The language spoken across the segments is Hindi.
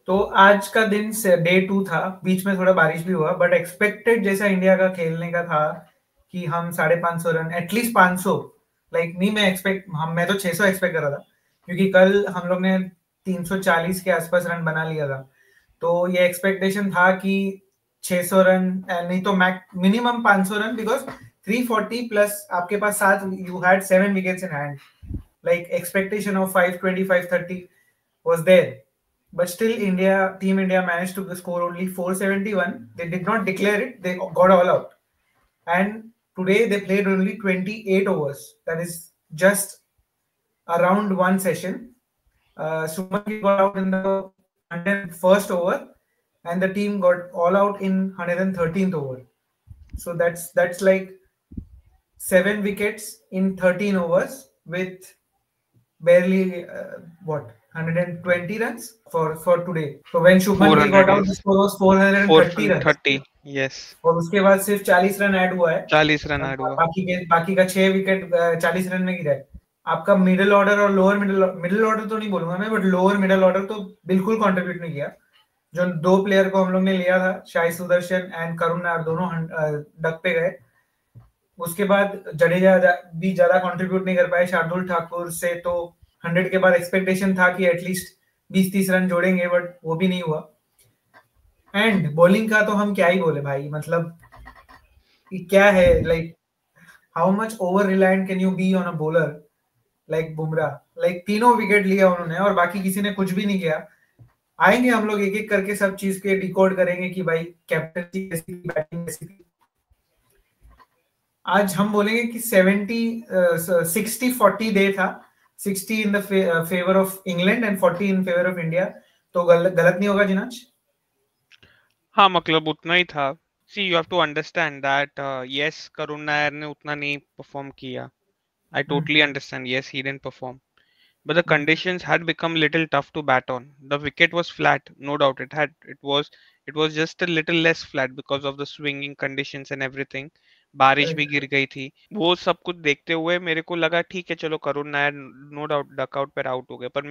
तो आज का दिन डे 2 था, बीच में थोड़ा बारिश भी हुआ, बट एक्सपेक्टेड जैसा इंडिया का खेलने का था कि हम 550 रन, एटलीस्ट 500, लाइक नहीं, मैं तो 600 एक्सपेक्ट कर रहा था, क्योंकि कल हम लोग ने 340 के आसपास रन बना लिया था। तो ये एक्सपेक्टेशन था कि 600 रन, नहीं तो मिनिमम 500 रन, बिकॉज 340 प्लस आपके पास सात, you had 7 wickets in hand, like expectation of 520 530 was there, but still Team India managed to score only 471. They did not declare it, they got all out. And today they played only 28 overs, that is just around one session. Suman Gill got out in the 101st over, and the team got all out in 113th over. So that's like 7 wickets in 13 overs with barely what 120 runs for today. So when Shubman Gill 400, got out, the yes. score was 430 runs, 430, yes. और उसके बाद सिर्फ 40 रन ऐड हुआ है। 40 रन ऐड हुआ। बाकी का 6 विकेट 40 रन में गिरा है। आपका मिडिल ऑर्डर और लोअर मिडिल ऑर्डर तो नहीं बोलूंगा मैं, बट लोअर मिडिल ऑर्डर तो बिल्कुल कंट्रीब्यूट नहीं किया। जो दो प्लेयर को हम लोग ने लिया था, शाही सुदर्शन एंड करुण नायर, दोनों डक पे गए। उसके बाद जडेजा भी ज्यादा कंट्रीब्यूट नहीं कर पाए। शार्दुल ठाकुर से तो 100 के बाद एक्सपेक्टेशन था कि एटलीस्ट 20-30 रन जोड़ेंगे, बट वो भी नहीं हुआ। एंड बॉलिंग का तो हम क्या ही बोले भाई, मतलब क्या है, like how much over reliant can you be on a bowler like Bumrah. Like तीनों विकेट लिया उन्होंने और बाकी किसी ने कुछ भी नहीं किया। आएंगे हम लोग एक एक करके सब चीज के डिकोड करेंगे कि भाई कैप्टनसी कैसी थी, बैटिंग कैसी थी। आज हम बोलेंगे कि 60-40 डे था, 60 in the favour of England and 40 in favour of India. तो गलत नहीं होगा जिनाज? हाँ, मतलब उतना ही था। See, you have to understand that yes, Karun Nair ने उतना नहीं परफॉर्म किया। I totally understand, yes, he didn't perform, but the conditions had become little tough to bat on. The wicket was flat, no doubt. It was just a little less flat because of the swinging conditions and everything. बारिश भी गिर गई थी। वो सब कुछ देखते हुए मेरे को लगा ठीक है, चलो Karun Nair no doubt dugout पर आउट हो गए, पर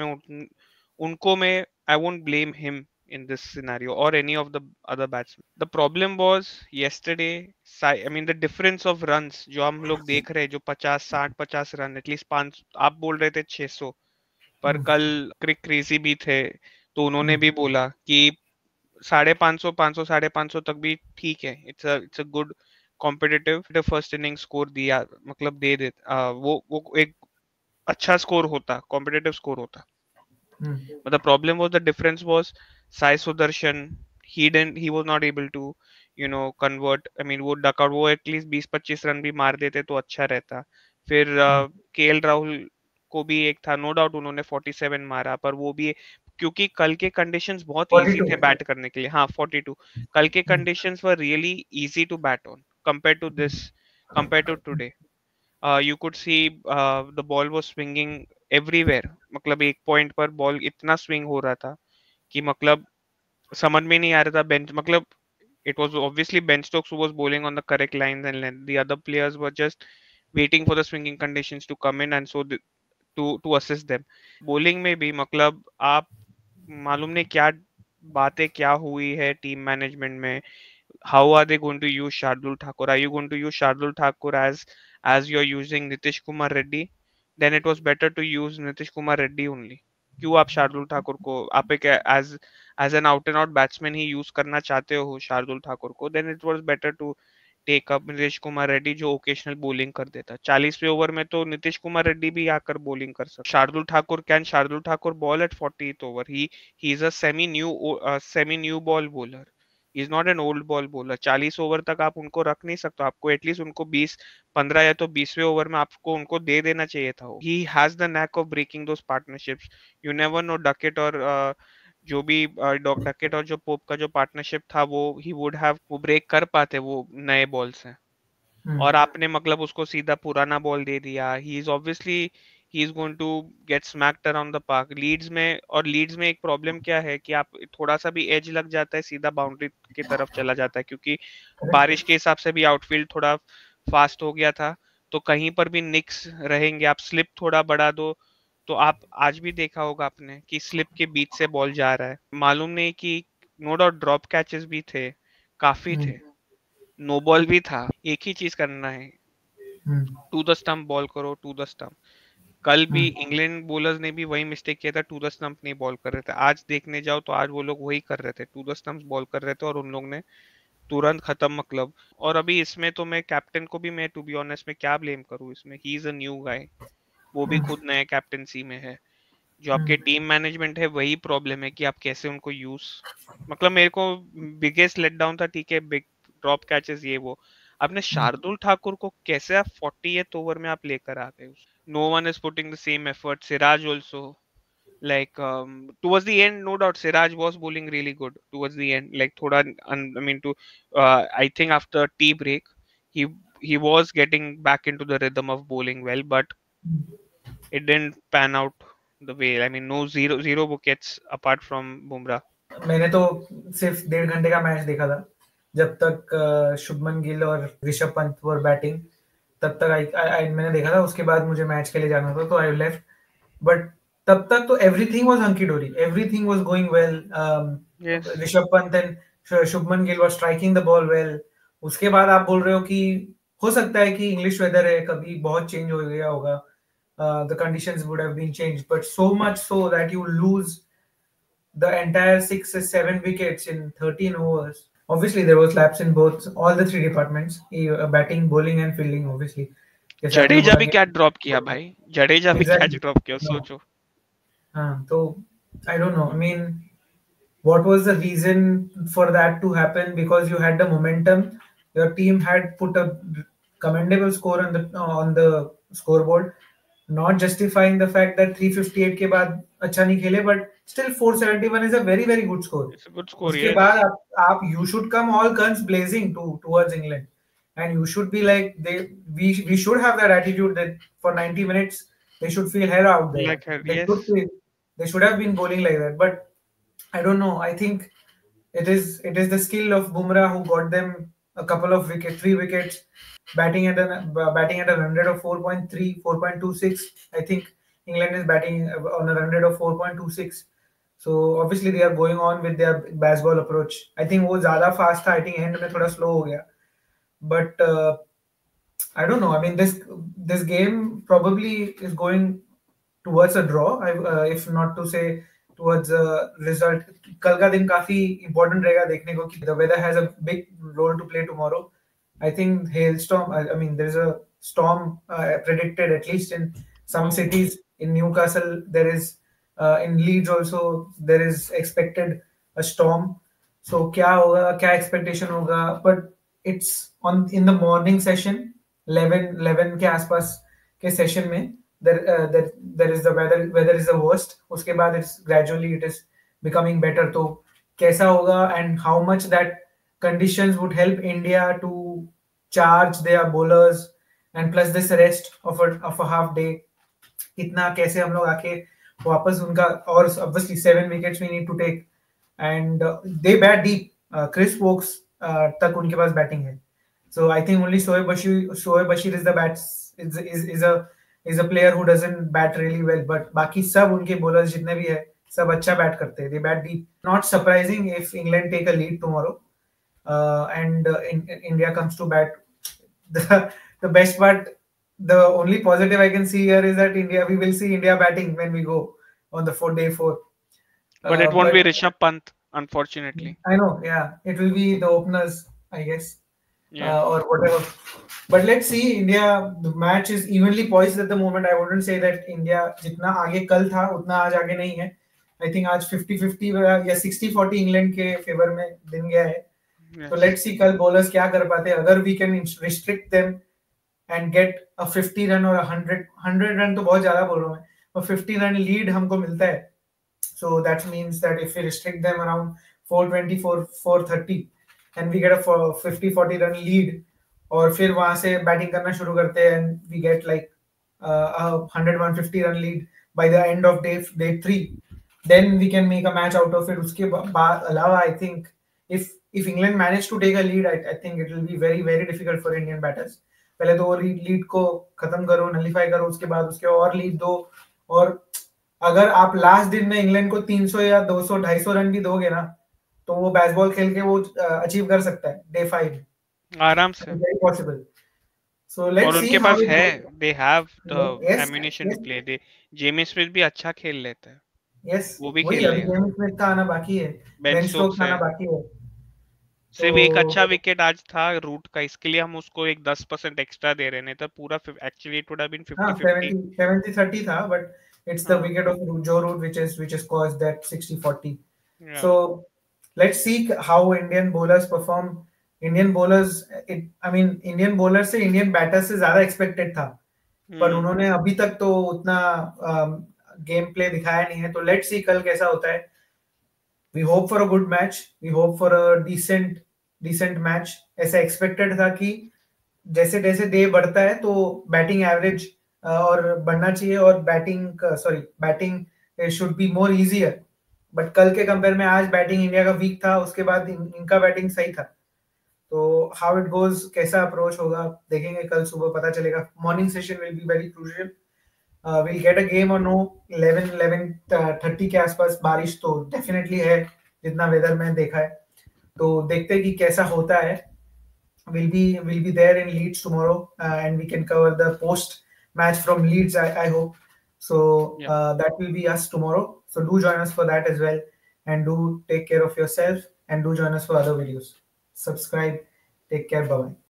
उनको मैं I won't blame him in this scenario or any of the other batsmen. The problem was yesterday, I mean the difference of runs जो हम लोग देख रहे हैं, जो 50 60 50 रन, एटलीस्ट 5, आप बोल रहे थे 600, पर कल क्रिक क्रेजी भी थे तो उन्होंने भी बोला कि 550 500 550 तक भी ठीक है। It's a good competitive first inning score दिया, मतलब दे दे वो एक अच्छा स्कोर होता, कॉम्पिटिटिव स्कोर होता। But the problem was the difference was Sai Sudarshan. He was not able to convert. I mean वो डकआउट, वो एटलीस्ट 20-25 रन भी मार देते तो अच्छा रहता। फिर केएल राहुल को भी एक था, नो डाउट उन्होंने 47 मारा, पर वो भी क्योंकि कल के कंडीशंस बहुत इजी 42। थे बैट करने के लिए। हाँ, 42। कल के conditions were really easy to bat on compare to this, compare to today. You could see the ball was swinging everywhere. मतलब एक पॉइंट पर बॉल इतना स्विंग हो रहा था कि मतलब समझ में नहीं आ रहा था। बेंच मतलब it was obviously Ben Stokes who was bowling on the correct lines and length. The other players were just waiting for the swinging conditions to come in and so to assist them. Bowling में भी मतलब आप मालूम नहीं क्या बातें क्या हुई है टीम मैनेजमेंट में। How are they going to use Shardul Thakur? Are you going to use Shardul Thakur as you're using Nitish Kumar Reddy? Then it was better to use Nitish Kumar Reddy only. क्यों आप शार्दुल ठाकुर को, आप एक as an out and out batsman ही यूज करना चाहते हो शार्दुल ठाकुर को, then it was better to take up Nitish Kumar Reddy जो ओकेशनल बॉलिंग कर देता। 40वें ओवर में तो नीतीश कुमार रेड्डी भी आकर बॉलिंग कर सकता। Shardul Thakur ball at 40th over? He is a semi new ball bowler, is not an old ball bowler. 40 over तक आप उनको रख नहीं सकते, आपको एटलीस्ट उनको 20 15 या तो 20वें ओवर में आपको उनको दे देना चाहिए था। He has the knack of breaking those partnerships. You never know, Duckett और जो भी डकेट और जो पोप का जो पार्टनरशिप था वो ही वुड हैव वो ब्रेक कर पाते वो नए बॉल से। और आपने मतलब उसको सीधा पुराना बॉल दे दिया। He is going to get smacked around the park Leeds में। और लीड्स में एक प्रॉब्लम क्या है कि आप थोड़ा सा भी एज लग जाता है सीधा बाउंड्री की तरफ चला जाता है, क्योंकि बारिश के हिसाब से भी आउटफील्ड थोड़ा फास्ट हो गया था, तो कहीं पर भी निक्स रहेंगे। आप स्लिप थोड़ा बढ़ा दो तो आप आज भी देखा होगा आपने कि स्लिप के बीच से बॉल जा रहा है, मालूम नहीं कि नो डाउट ड्रॉप कैचेस भी थे, काफी थे, हम्म, नो बॉल भी था, एक ही चीज करना है, हम्म, टू द स्टंप बॉल करो, टू द स्टंप। कल भी हम्म, इंग्लैंड बॉलर्स ने भी वही मिस्टेक किया था, टू द स्टंप नहीं बॉल कर रहे थे। आज देखने जाओ तो आज वो लोग वही कर रहे थे, टू द स्टंप्स बॉल कर रहे थे और उन लोग ने तुरंत खत्म मतलब। और अभी इसमें तो मैं कैप्टन को भी, मैं टू बी ऑनेस्ट में क्या ब्लेम करूँ इसमें, ही इज अ न्यू गाय, वो भी हम्म, खुद नए कैप्टनसी में है। जो आपके हम्म, टीम मैनेजमेंट है वही प्रॉब्लम है कि आप कैसे उनको यूज, मतलब मेरे को बिगेस्ट लेट डाउन था, ठीक है बिग ड्रॉप कैचेस ये वो, आपने हम्म। शार्दुल ठाकुर को कैसे आप 40th ओवर में आप लेकर आ गए। No one is putting the same effort, Siraj also, like towards the end no doubt Siraj was bowling really good towards the end, like thoda I mean to I think after tea break he he was getting back into the rhythm of bowling well, but it didn't pan out the way, I mean no zero wickets apart from Bumrah. मैंने तो सिर्फ 1.5 घंटे का मैच देखा था, जब तक शुभमन गिल और ऋषभ पंत वर बैटिंग, तब तक मैंने देखा था। उसके बाद मुझे मैच के लिए जाना था तो आई लेफ्ट, बट तब तक तो एवरीथिंग वाज हंकी डोरी, everything was going well. Yes, Rishabh Pant and Shubman Gill was striking the ball well. उसके बाद आप बोल रहे हो कि हो सकता है कि इंग्लिश वेदर है, कभी बहुत चेंज हो गया होगा, the conditions would have been change, but so much so that you lose the entire 6 or 7 wickets in 13 overs. Obviously, there was laps in both all the three departments: batting, bowling, and fielding. Obviously, जैसे आपने जडेजा बोला भी कि क्या ड्रॉप किया भाई, जडेजा भी कैच exactly, ड्रॉप किया, no, सोचो। हाँ, तो I don't know. I mean, what was the reason for that to happen? Because you had the momentum, your team had put a commendable score on the scoreboard, not justifying the fact that 358 के बाद अच्छा नहीं खेले, but still 471 is a very very good score. It's good score, उसके यस। बाद आप you should come all guns blazing towards England, and you should be like we should have that attitude that for 90 minutes they should feel hell out there. Like yes, They should have been bowling like that, but I don't know. I think it is the skill of Bumrah who got them a couple of wickets, 3 wickets, batting at a run rate of 4.3, 4.26. I think England is batting on a run rate of 4.26. So obviously they are going on with their baseball approach. I think वो ज़्यादा fast था. I think end में थोड़ा slow हो गया. But I don't know. I mean, this game probably is going towards a draw. If not to say towards a result. कल का दिन काफी important रहेगा देखने को कि the weather has a big role to play tomorrow. I think hailstorm. I mean, there is a storm predicted at least in some oh, cities. In Newcastle, there is in Leeds also there is expected a storm. So क्या होगा, क्या expectation होगा? But it's on in the morning session, 11 के आसपास के सेशन में there is the weather is the worst. उसके बाद it is becoming better. तो कैसा होगा and how much that conditions would help India to charge their bowlers, and plus this rest of a half day, कितना कैसे हम लोग आके वापस उनका, और obviously 7 wickets we need to take, and they bat deep. Chris Wokes तक उनके पास बैटिंग है. So I think only Shoaib Bashir is the bats is a player who doesn't bat really well, but बाकी सब उनके bowlers जितने भी है सब अच्छा बैट करते हैं. They bat deep. Not surprising if England take a lead tomorrow, and India comes to bat. The best part, the only positive I can see here is that we will see India batting when we go on the day 4. but it won't But be Rishabh Pant, unfortunately. I know, yeah, it will be the openers, I guess, Yeah, or whatever. But let's see, India, the match is evenly poised at the moment. I wouldn't say that India जितना आगे कल था उतना आज आगे नहीं है. I think आज 50-50 या 60-40 इंग्लैंड के फेवर में दिन गया है. So yes. let's see कल bowlers क्या कर पाते हैं. अगर we can restrict them and get a 50 run or a 100 run, तो बहुत ज्यादा बोल रहा हूँ मैं, और 50 run lead हमको मिलता है. So that means that if we restrict them around 424, 430, and we get a 50-40 run lead, और फिर वहां से बैटिंग करना शुरू करते हैं and we get like a 100-150 run lead by the end of day 3, then we can make a match out of it. उसके बाद अलावा I think if England manage to take a lead, I think it will be very very difficult for Indian batters. पहले तो वो लीड को खत्म करो, नलीफाई करो, उसके बाद उसके और लीड दो, और अगर आप लास्ट दिन में इंग्लैंड को 300 या 200 250 रन भी दोगे ना, तो वो बेसबॉल खेल के वो अचीव कर सकता है डे 5, आराम से। Very possible. सो और लेट्स सी उनके हाउ पास इट है, goes. They have the yes, ammunition to yes, play, they Jamie Smith भी अच्छा खेल लेता है, यस. वो भी वही खेल अभी लेगा। जेम्स स्मिथ का आना बाकी है. बेन बेन स्टोक्स स्टोक्स है, आना बाकी है. सिर्फ एक अच्छा तो विकेट आज था रूट का, इसके लिए हम उसको एक 10% एक्स्ट्रा दे रहे, नहीं तो पूरा actually it would have been हाँ, 50-50। 70-30 था, बट इट्स द हाँ wicket of Joe Root which is caused that 60-40. या So let's see how Indian bowlers perform. Indian bowlers, I mean Indian bowlers से Indian batters से ज्यादा expected था, पर हम्म उन्होंने अभी तक तो उतना गेम प्ले दिखाया नहीं है. तो लेट्स सी कल कैसा होता है. We hope for a good match, we hope for a decent match. ऐसा एक्सपेक्टेड था कि जैसे जैसे डे बढ़ता है तो बैटिंग एवरेज और बढ़ना चाहिए, और batting should be more easier. But कल के कंपेयर में आज बैटिंग इंडिया का वीक था, उसके बाद इनका बैटिंग सही था. तो हाउ इट गोज, कैसा अप्रोच होगा, देखेंगे कल सुबह पता चलेगा. Morning session will be very crucial. Will get a game और नो. 11-11:30 के आसपास बारिश तो डेफिनेटली है, जितना वेदर में देखा है. तो देखते हैं कि कैसा होता है. We'll be there in Leeds tomorrow, and we can cover the post match from Leeds. I hope so. या That will be us tomorrow. So do join us for that as well, and do take care of yourself, and do join us for other videos. Subscribe. Take care. Bye bye.